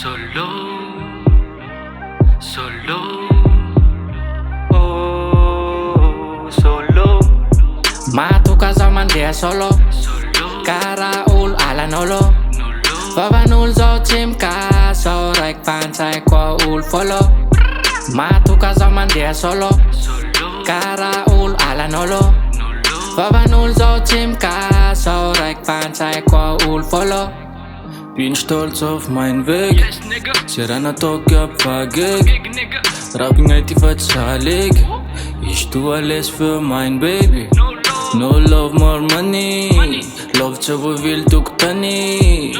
Solo, solo, oh, solo. Matuka zaho mandeha solo, kara olo ala nolo. Vavan'olo zao tsy mikasa, raiky fantaiko olo folo. Matuka zaho mandeha solo, kara olo ala nolo. Vavan'olo zao tsy mikasa, raiky fantaiko olo folo. Bin stolz auf meinen Weg. Yes, nigga. Ze raha nataoko abvageg. Gig, nigga. Rapping ty fa tsy salig. Ich tue alles für mein baby. No love. No love, more money. Love tsy voavily tokotany.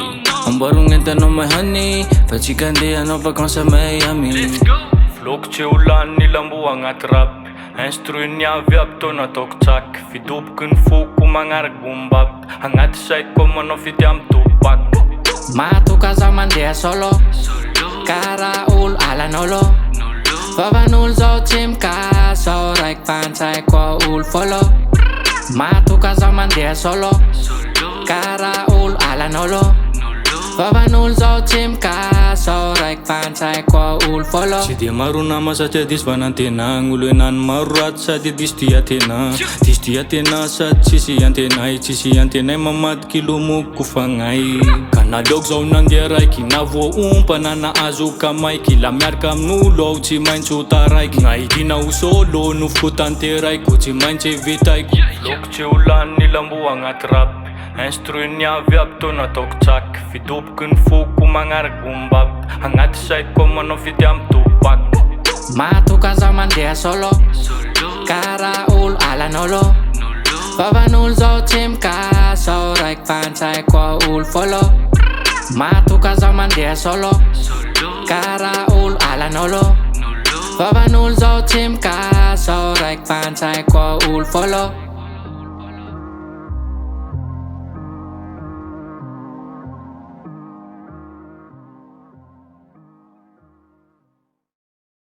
Amboarogna entanao my honey. Fa tsika andeha hanao vacances à Miami. Let's go. Floko tsy ho lany lambo agnaty rap. Instruiny avy aby tô nataoko tsaky. Fidoboky ny foko magnaraky bombap. Agnaty saiko manao fity amy topak. Matuka zaho mandeha solo, kara olo ala nolo. Vavan'olo zao tsy mikasa, raiky fantaiko olo folo. Matuka zaho mandeha solo, kara olo ala nolo. Vavan'olo zao tsy mikasa, raiky fantaiko olo folo. Tsy de maro nama satria diso vanantena. Gn'olo enany maro raty sady diso tia tena. Diso tia tena sady tsisy antenay. Tsisy antenay mamadiky lomoko fagnay. Ka naleoko zao nandeha raiky. Na voaompana na azo kamaiky. La miaraka amin'olo aho tsy maintsy ho taraiky. Naidina ho solo nofoko tanteraiko. Tsy maintsy evitaiko. Floko tsy ho lany lambo agnaty rap. Instruiny avy aby tô nataoko tsaky. Fidoboky ny foko magnaraky bombap. Agnaty saiko manao fity amy topak. Matuka zaho mandeha solo, kara olo ala nolo. Vavan'olo zao tsy mikasa, raiky fantaiko olo folo. Matuka zaho mandeha solo, kara olo ala nolo. Vavan'olo zao tsy mikasa, raiky fantaiko olo folo.